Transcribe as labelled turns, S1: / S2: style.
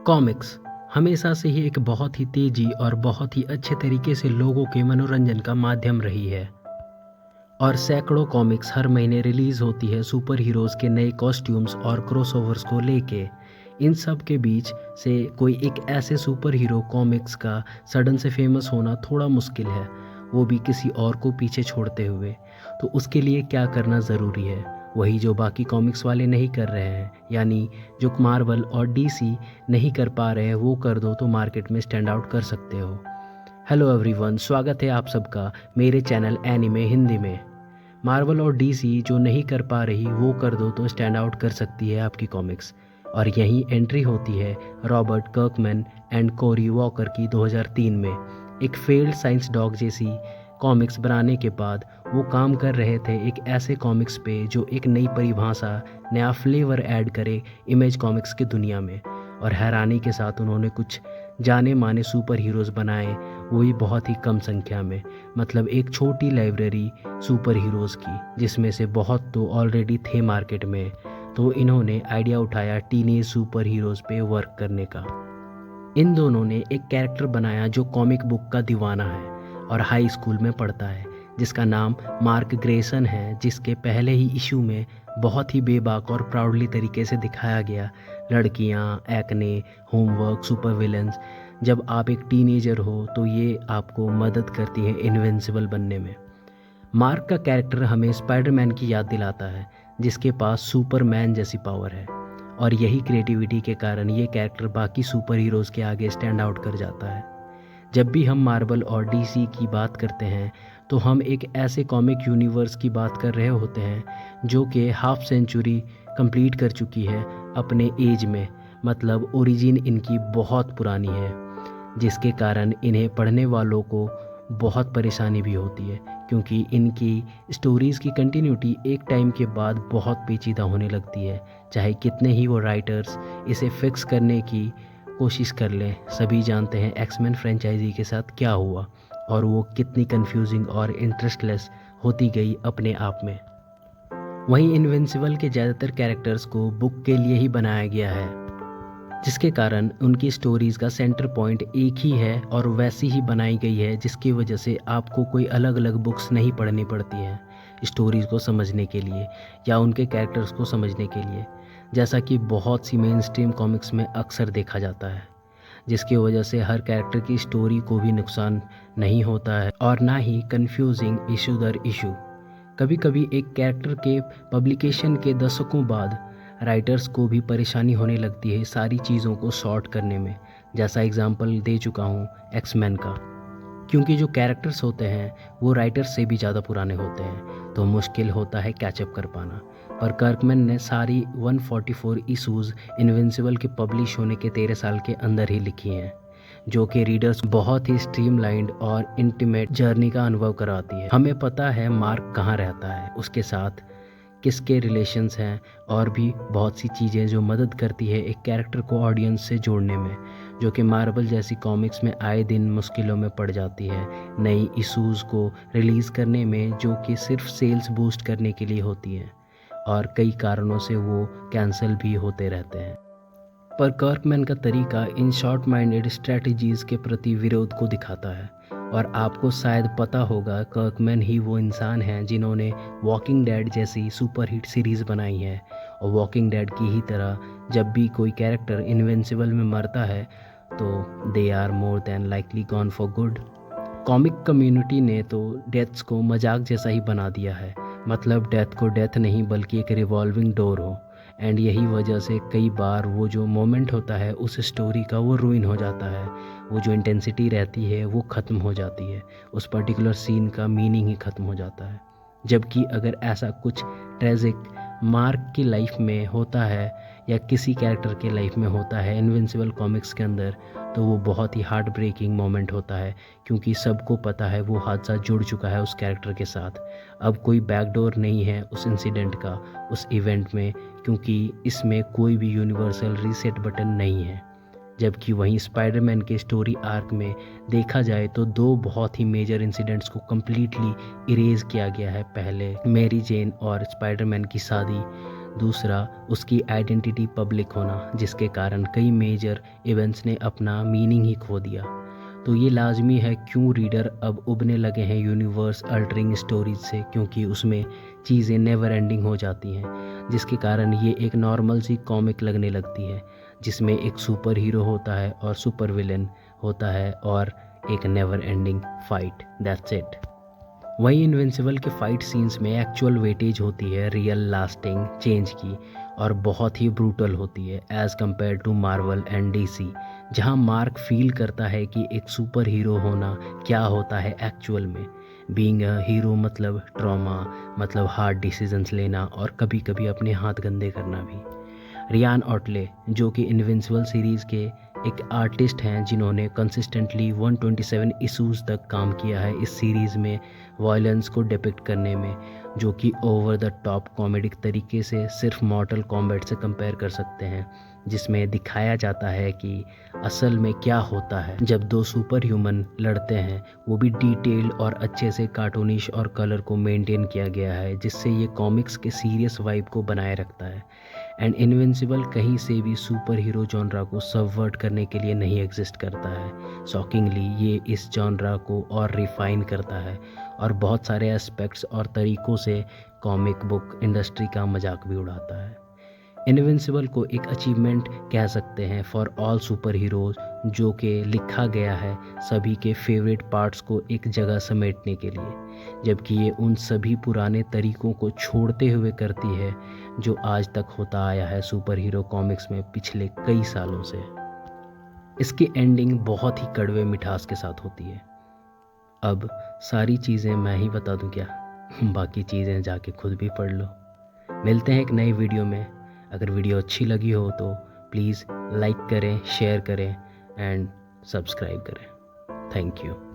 S1: Comics हमेशा से ही एक बहुत ही तेजी और बहुत ही अच्छे तरीके से लोगों के मनोरंजन का माध्यम रही है। और सैकड़ों कॉमिक्स हर महीने रिलीज होती है सुपर हीरोज़ के नए कॉस्ट्यूम्स और क्रॉसओवर्स को लेके। इन सब के बीच से कोई एक ऐसे सुपर हीरो कॉमिक्स का सडन से फेमस होना थोड़ा मुश्किल है, वो भी किसी और को पीछे छोड़ते हुए। तो उसके लिए क्या करना ज़रूरी है, वही जो बाकी कॉमिक्स वाले नहीं कर रहे हैं, यानी जो मार्वल और डीसी नहीं कर पा रहे हैं वो कर दो तो मार्केट में स्टैंड आउट कर सकते हो। हेलो एवरीवन, स्वागत है आप सबका मेरे चैनल एनिमे हिंदी में। मार्वल और डीसी जो नहीं कर पा रही वो कर दो तो स्टैंड आउट कर सकती है आपकी कॉमिक्स। और यहीं एंट्री होती है रॉबर्ट कर्कमैन एंड कोरी वॉकर की 2003 में। एक फेल्ड साइंस डॉग जैसी कॉमिक्स बनाने के बाद वो काम कर रहे थे एक ऐसे कॉमिक्स पे जो एक नई परिभाषा, नया फ्लेवर ऐड करे इमेज कॉमिक्स की दुनिया में। और हैरानी के साथ उन्होंने कुछ जाने माने सुपर हीरोज़ बनाए, वो भी बहुत ही कम संख्या में। मतलब एक छोटी लाइब्रेरी सुपर हीरोज़ की, जिसमें से बहुत तो ऑलरेडी थे मार्केट में। तो इन्होंने आइडिया उठाया टीनेज सुपर हीरोज़ पे वर्क करने का। इन दोनों ने एक कैरेक्टर बनाया जो कॉमिक बुक का दीवाना है और हाई स्कूल में पढ़ता है, जिसका नाम मार्क ग्रेसन है, जिसके पहले ही इशू में बहुत ही बेबाक और प्राउडली तरीके से दिखाया गया लड़कियां, एक्ने, होमवर्क, सुपर विलेंस। जब आप एक टीनेजर हो तो ये आपको मदद करती है इनविंसिबल बनने में। मार्क का कैरेक्टर हमें स्पाइडरमैन की याद दिलाता है, जिसके पास सुपरमैन जैसी पावर है। और यही क्रिएटिविटी के कारण ये कैरेक्टर बाकी सुपर हीरोज़ के आगे स्टैंड आउट कर जाता है। जब भी हम मार्वल और डीसी की बात करते हैं तो हम एक ऐसे कॉमिक यूनिवर्स की बात कर रहे होते हैं जो कि हाफ सेंचुरी कंप्लीट कर चुकी है अपने एज में। मतलब ओरिजिन इनकी बहुत पुरानी है, जिसके कारण इन्हें पढ़ने वालों को बहुत परेशानी भी होती है, क्योंकि इनकी स्टोरीज़ की कंटिन्यूटी एक टाइम के बाद बहुत पेचीदा होने लगती है। चाहे कितने ही वो राइटर्स इसे फिक्स करने की कोशिश कर लें, सभी जानते हैं एक्समैन फ्रेंचाइजी के साथ क्या हुआ और वो कितनी कंफ्यूजिंग और इंटरेस्टलेस होती गई अपने आप में। वहीं इनविंसिबल के ज़्यादातर कैरेक्टर्स को बुक के लिए ही बनाया गया है, जिसके कारण उनकी स्टोरीज़ का सेंटर पॉइंट एक ही है और वैसी ही बनाई गई है, जिसकी वजह से आपको कोई अलग अलग बुक्स नहीं पढ़नी पड़ती हैं स्टोरीज़ को समझने के लिए या उनके कैरेक्टर्स को समझने के लिए, जैसा कि बहुत सी मेन स्ट्रीम कॉमिक्स में अक्सर देखा जाता है। जिसकी वजह से हर कैरेक्टर की स्टोरी को भी नुकसान नहीं होता है और ना ही कंफ्यूजिंग इशू दर इशू। कभी कभी एक कैरेक्टर के पब्लिकेशन के दशकों बाद राइटर्स को भी परेशानी होने लगती है सारी चीज़ों को सॉर्ट करने में, जैसा एग्जांपल दे चुका हूँ एक्समैन का। क्योंकि जो कैरेक्टर्स होते हैं वो राइटर्स से भी ज़्यादा पुराने होते हैं, तो मुश्किल होता है कैचअप कर पाना। पर कर्कमैन ने सारी 144 इशूज़ इनविंसिबल के पब्लिश होने के 13 साल के अंदर ही लिखी हैं, जो कि रीडर्स बहुत ही स्ट्रीमलाइंड और इंटीमेट जर्नी का अनुभव कराती है। हमें पता है मार्क कहाँ रहता है, उसके साथ किसके रिलेशंस हैं और भी बहुत सी चीज़ें जो मदद करती है एक कैरेक्टर को ऑडियंस से जोड़ने में, जो कि मार्वल जैसी कॉमिक्स में आए दिन मुश्किलों में पड़ जाती है नई इशूज़ को रिलीज़ करने में, जो कि सिर्फ सेल्स बूस्ट करने के लिए होती हैं और कई कारणों से वो कैंसिल भी होते रहते हैं। पर कर्कमैन का तरीका इन शॉर्ट माइंडेड स्ट्रेटजीज़ के प्रति विरोध को दिखाता है। और आपको शायद पता होगा कर्कमैन ही वो इंसान हैं जिन्होंने वॉकिंग डेड जैसी सुपर हिट सीरीज़ बनाई है। और वॉकिंग डेड की ही तरह जब भी कोई कैरेक्टर इनविंसिबल में मरता है तो they are more than likely gone for good. Comic community ने तो डेथ्स को मजाक जैसा ही बना दिया है, मतलब डेथ को डेथ नहीं बल्कि एक रिवॉल्विंग डोर हो। एंड यही वजह से कई बार वो जो मोमेंट होता है उस स्टोरी का वो रूइन हो जाता है, वो जो इंटेंसिटी रहती है वो ख़त्म हो जाती है, उस पर्टिकुलर सीन का मीनिंग ही ख़त्म हो जाता है। जबकि अगर ऐसा कुछ ट्रेजिक मार्क की लाइफ में होता है या किसी कैरेक्टर के लाइफ में होता है इनविंसिबल कॉमिक्स के अंदर, तो वो बहुत ही हार्ट ब्रेकिंग मोमेंट होता है, क्योंकि सबको पता है वो हादसा जुड़ चुका है उस कैरेक्टर के साथ। अब कोई बैकडोर नहीं है उस इंसिडेंट का, उस इवेंट में, क्योंकि इसमें कोई भी यूनिवर्सल रीसेट बटन नहीं है। जबकि वहीं स्पाइडरमैन के स्टोरी आर्क में देखा जाए तो दो बहुत ही मेजर इंसिडेंट्स को कम्प्लीटली इरेज किया गया है। पहले मैरी जेन और स्पाइडरमैन की शादी, दूसरा उसकी आइडेंटिटी पब्लिक होना, जिसके कारण कई मेजर इवेंट्स ने अपना मीनिंग ही खो दिया। तो ये लाजमी है क्यों रीडर अब उबने लगे हैं यूनिवर्स अल्टरिंग स्टोरीज से, क्योंकि उसमें चीज़ें नेवर एंडिंग हो जाती हैं, जिसके कारण ये एक नॉर्मल सी कॉमिक लगने लगती है जिसमें एक सुपर हीरो होता है और सुपर विलेन होता है और एक never ending fight, that's it. वहीं इनविंसिबल के फाइट सीन्स में एक्चुअल वेटेज होती है रियल लास्टिंग चेंज की और बहुत ही ब्रूटल होती है as compare to Marvel and DC, जहां मार्क फील करता है कि एक सुपर हीरो होना क्या होता है एक्चुअल में। बीइंग अ हीरो मतलब ट्रॉमा, मतलब हार्ड डिसीजंस लेना और कभी कभी अपने हाथ गंदे करना भी। रियान ऑटले, जो कि इनविंसिबल सीरीज़ के एक आर्टिस्ट हैं जिन्होंने कंसिस्टेंटली 127 इशूज़ तक काम किया है इस सीरीज़ में वायलेंस को डिपिक्ट करने में, जो कि ओवर द टॉप कॉमेडिक तरीके से सिर्फ मॉर्टल कॉम्बैट से कंपेयर कर सकते हैं, जिसमें दिखाया जाता है कि असल में क्या होता है जब दो सुपर ह्यूमन लड़ते हैं। वो भी डिटेल्ड और अच्छे से कार्टूनिश और कलर को मेंटेन किया गया है, जिससे ये कॉमिक्स के सीरियस वाइब को बनाए रखता है। एंड इनविंसिबल कहीं से भी सुपर हीरो जॉनरा को सबवर्ट करने के लिए नहीं एग्जिस्ट करता है। शॉकिंगली ये इस जॉनरा को और रिफाइन करता है और बहुत सारे एस्पेक्ट्स और तरीक़ों से कॉमिक बुक इंडस्ट्री का मजाक भी उड़ाता है। इनविंसिबल को एक अचीवमेंट कह सकते हैं फॉर ऑल सुपर हीरोज़, जो कि लिखा गया है सभी के फेवरेट पार्ट्स को एक जगह समेटने के लिए, जबकि ये उन सभी पुराने तरीक़ों को छोड़ते हुए करती है जो आज तक होता आया है सुपर हीरो कॉमिक्स में पिछले कई सालों से। इसकी एंडिंग बहुत ही कड़वे मिठास के साथ होती है। अब सारी चीज़ें मैं ही बता दूं क्या? बाकी चीज़ें जाके खुद भी पढ़ लो। मिलते हैं एक नई वीडियो में। अगर वीडियो अच्छी लगी हो तो प्लीज़ लाइक करें, शेयर करें एंड सब्सक्राइब करें। Thank you.